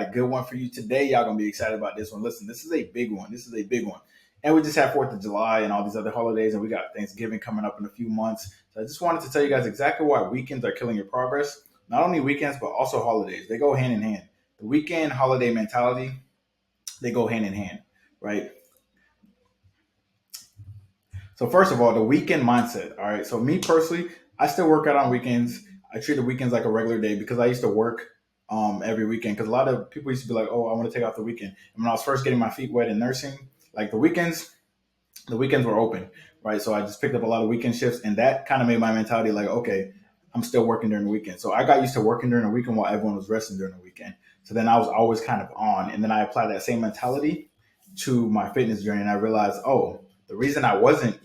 a good one for you today. Y'all gonna be excited about this one. Listen, this is a big one. This is a big one. And we just have 4th of July and all these other holidays, and we got Thanksgiving coming up in a few months. So I just wanted to tell you guys exactly why weekends are killing your progress. Not only weekends, but also holidays. They go hand in hand. The weekend holiday mentality, they go hand in hand, right? So first of all, the weekend mindset. All right. So me personally, I still work out on weekends. I treat the weekends like a regular day because I used to work every weekend. Because a lot of people used to be like, "Oh, I want to take off the weekend." And when I was first getting my feet wet in nursing, like the weekends were open, right? So I just picked up a lot of weekend shifts, and that kind of made my mentality like, okay, I'm still working during the weekend. So I got used to working during the weekend while everyone was resting during the weekend. So then I was always kind of on, and then I applied that same mentality to my fitness journey, and I realized, oh, the reason I wasn't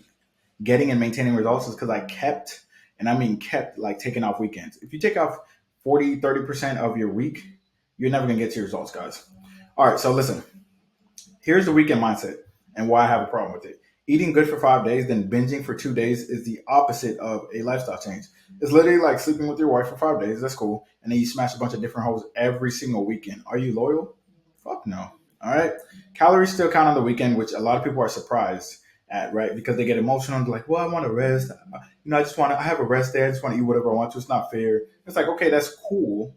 getting and maintaining results is because I kept, and I mean kept, like taking off weekends. If you take off 40, 30% of your week, you're never going to get to your results, guys. All right, so listen, here's the weekend mindset and why I have a problem with it. Eating good for 5 days, then binging for 2 days is the opposite of a lifestyle change. It's literally like sleeping with your wife for 5 days. That's cool. And then you smash a bunch of different hoes every single weekend. Are you loyal? Fuck no. All right. Calories still count on the weekend, which a lot of people are surprised at, right? Because they get emotional and they're like, well, I want to rest. I have a rest day. I just want to eat whatever I want to. It's not fair. It's like, okay, that's cool,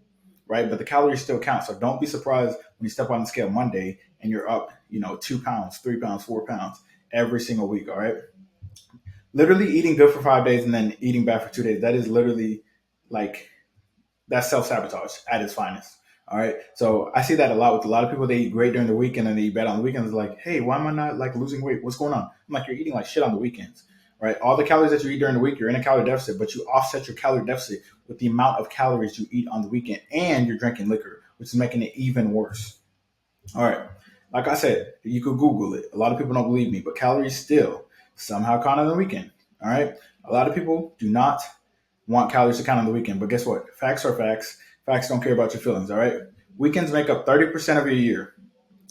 right? But the calories still count. So don't be surprised when you step on the scale Monday and you're up, 2 pounds, 3 pounds, 4 pounds every single week. All right. Literally eating good for 5 days and then eating bad for 2 days. That is literally like, that's self sabotage at its finest. All right. So I see that a lot with a lot of people. They eat great during the weekend and they eat bad on the weekends. Like, hey, why am I not like losing weight? What's going on? I'm like, you're eating like shit on the weekends, right? All the calories that you eat during the week, you're in a calorie deficit, but you offset your calorie deficit with the amount of calories you eat on the weekend, and you're drinking liquor, which is making it even worse. All right. Like I said, you could Google it. A lot of people don't believe me, but calories still somehow count on the weekend. All right. A lot of people do not want calories to count on the weekend, but guess what? Facts are facts. Facts don't care about your feelings. All right. Weekends make up 30% of your year.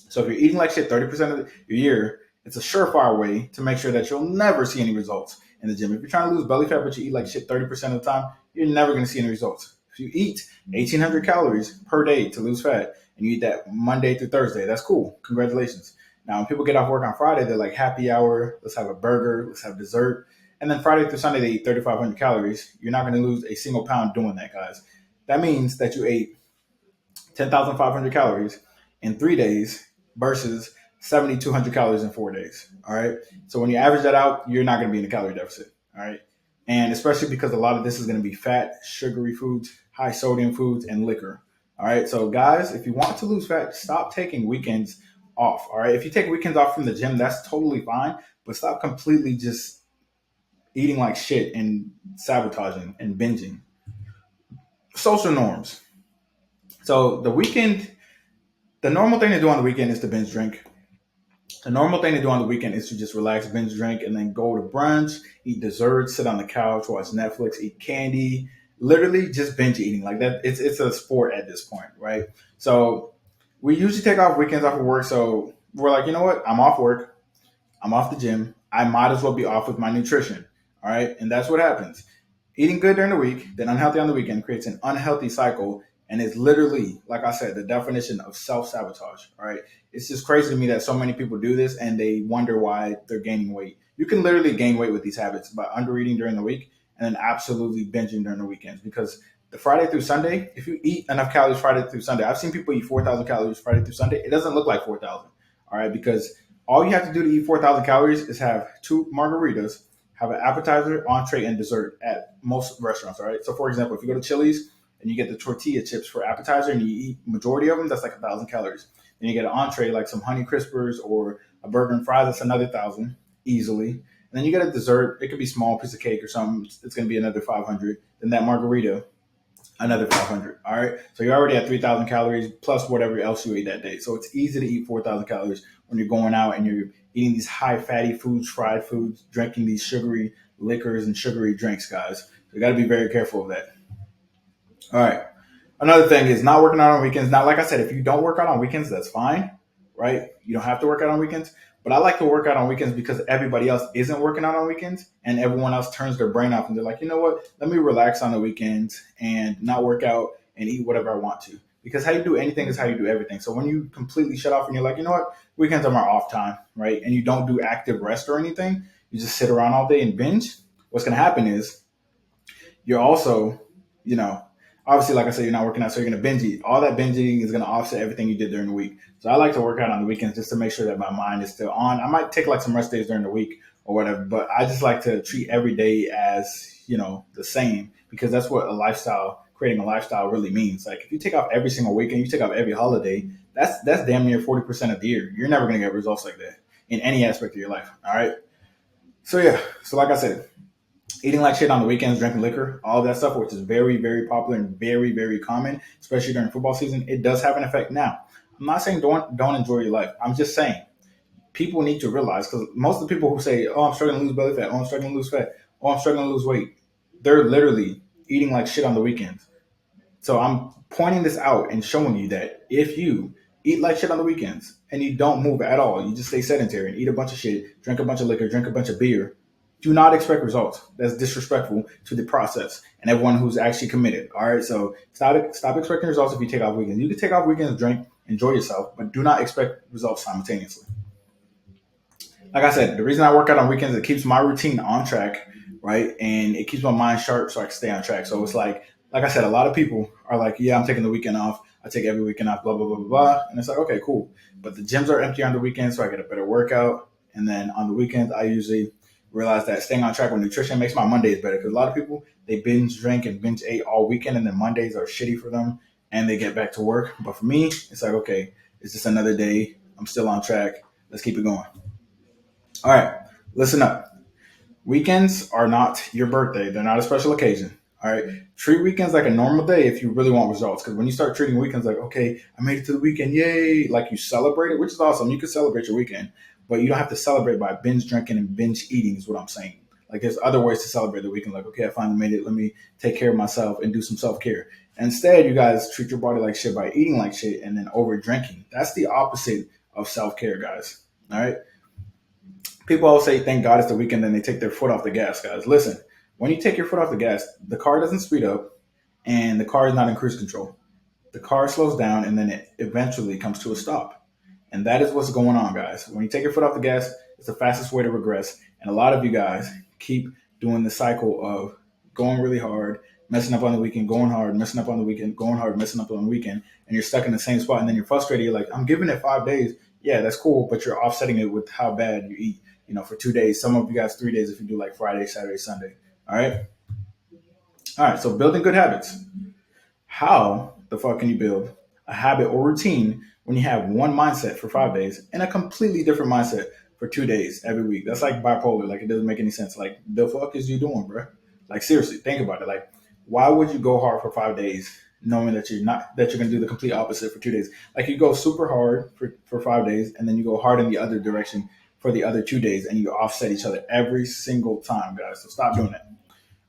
So if you're eating like shit 30% of your year, it's a surefire way to make sure that you'll never see any results in the gym. If you're trying to lose belly fat, but you eat like shit 30% of the time, you're never going to see any results. If you eat 1,800 calories per day to lose fat, and you eat that Monday through Thursday, that's cool. Congratulations. Now, when people get off work on Friday, they're like happy hour. Let's have a burger. Let's have dessert. And then Friday through Sunday, they eat 3,500 calories. You're not going to lose a single pound doing that, guys. That means that you ate 10,500 calories in 3 days versus 7,200 calories in 4 days. All right. So when you average that out, you're not going to be in a calorie deficit. All right. And especially because a lot of this is going to be fat, sugary foods, high sodium foods, and liquor. All right. So, guys, if you want to lose fat, stop taking weekends off. All right. If you take weekends off from the gym, that's totally fine. But stop completely just eating like shit and sabotaging and binging. Social norms. So, the normal thing to do on the weekend is to binge drink. The normal thing to do on the weekend is to just relax, binge drink, and then go to brunch, eat dessert, sit on the couch, watch Netflix, eat candy. Literally just binge eating like that. It's a sport at this point, right? So we usually take off weekends off of work. So we're like, you know what? I'm off work. I'm off the gym. I might as well be off with my nutrition. All right. And that's what happens. Eating good during the week, then unhealthy on the weekend creates an unhealthy cycle. And it's literally, like I said, the definition of self sabotage. All right. It's just crazy to me that so many people do this and they wonder why they're gaining weight. You can literally gain weight with these habits by under eating during the week and then absolutely binging during the weekends because the Friday through Sunday, if you eat enough calories Friday through Sunday, I've seen people eat 4,000 calories Friday through Sunday. It doesn't look like 4,000. All right. Because all you have to do to eat 4,000 calories is have 2 margaritas, have an appetizer, entree, and dessert at most restaurants. All right. So, for example, if you go to Chili's and you get the tortilla chips for appetizer and you eat majority of them, that's like 1,000 calories. Then you get an entree like some Honey Crispers or a burger and fries. That's another 1,000 easily. And then you get a dessert. It could be a small piece of cake or something. It's going to be another 500. Then that margarita, another 500. All right. So you're already at 3,000 calories plus whatever else you ate that day. So it's easy to eat 4,000 calories when you're going out and you're eating these high fatty foods, fried foods, drinking these sugary liquors and sugary drinks, guys. So you got to be very careful of that. All right. Another thing is not working out on weekends. Now, like I said, if you don't work out on weekends, that's fine, right? You don't have to work out on weekends. But I like to work out on weekends because everybody else isn't working out on weekends and everyone else turns their brain off and they're like, you know what? Let me relax on the weekends and not work out and eat whatever I want to. because how you do anything is how you do everything. So when you completely shut off and you're like, you know what, weekends are my off time, right? And you don't do active rest or anything, you just sit around all day and binge. What's going to happen is you're also, you know, obviously, like I said, you're not working out, so you're going to binge eat. All that binge eating is going to offset everything you did during the week. So I like to work out on the weekends just to make sure that my mind is still on. I might take like some rest days during the week or whatever, but I just like to treat every day as, the same, because that's what creating a lifestyle really means. Like if you take off every single weekend, you take off every holiday, that's damn near 40% of the year. You're never going to get results like that in any aspect of your life. All right. So yeah. So like I said, eating like shit on the weekends, drinking liquor, all of that stuff, which is very, very popular and very, very common, especially during football season, it does have an effect. Now, I'm not saying don't enjoy your life. I'm just saying people need to realize, because most of the people who say, "Oh, I'm struggling to lose belly fat," "Oh, I'm struggling to lose fat," "Oh, I'm struggling to lose weight," they're literally eating like shit on the weekends. So I'm pointing this out and showing you that if you eat like shit on the weekends and you don't move at all, you just stay sedentary and eat a bunch of shit, drink a bunch of liquor, drink a bunch of beer, do not expect results. That's disrespectful to the process and everyone who's actually committed. All right, so stop expecting results if you take off weekends. You can take off weekends, drink, enjoy yourself, but do not expect results simultaneously. Like I said, the reason I work out on weekends, it keeps my routine on track, right? And it keeps my mind sharp so I can stay on track. So it's like I said, a lot of people are like, yeah, I'm taking the weekend off. I take every weekend off, blah, blah, blah, blah, blah. And it's like, okay, cool. But the gyms are empty on the weekends, so I get a better workout. And then on the weekends, I usually realize that staying on track with nutrition makes my Mondays better. Because a lot of people, they binge drink and binge eat all weekend, and then Mondays are shitty for them and they get back to work. But for me, it's like, okay, it's just another day. I'm still on track. Let's keep it going. All right, listen up. Weekends are not your birthday. They're not a special occasion. All right. Treat weekends like a normal day if you really want results. Because when you start treating weekends like, okay, I made it to the weekend, yay, like you celebrate it, which is awesome. You can celebrate your weekend, but you don't have to celebrate by binge drinking and binge eating, is what I'm saying. Like there's other ways to celebrate the weekend. Like, okay, I finally made it. Let me take care of myself and do some self care. Instead, you guys treat your body like shit by eating like shit and then over drinking. That's the opposite of self care, guys. All right. People always say, thank God it's the weekend, and they take their foot off the gas, guys. Listen, when you take your foot off the gas, the car doesn't speed up and the car is not in cruise control. The car slows down and then it eventually comes to a stop. And that is what's going on, guys. When you take your foot off the gas, it's the fastest way to regress. And a lot of you guys keep doing the cycle of going really hard, messing up on the weekend, going hard, messing up on the weekend, going hard, messing up on the weekend, and you're stuck in the same spot. And then you're frustrated. You're like, I'm giving it 5 days. Yeah, that's cool, but you're offsetting it with how bad you eat. For 2 days. Some of you guys 3 days if you do like Friday, Saturday, Sunday. All right. All right. So building good habits. How the fuck can you build a habit or routine when you have one mindset for 5 days and a completely different mindset for 2 days every week? That's like bipolar. Like it doesn't make any sense. Like the fuck is you doing, bro? Like seriously, think about it. Like why would you go hard for 5 days knowing that you're gonna do the complete opposite for 2 days? Like you go super hard for 5 days and then you go hard in the other direction for the other 2 days and you offset each other every single time, guys. So stop doing that.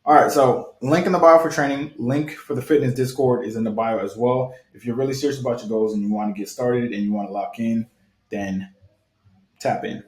All right, so link in the bio for training. Link for the fitness Discord is in the bio as well. If you're really serious about your goals and you want to get started and you want to lock in, then tap in.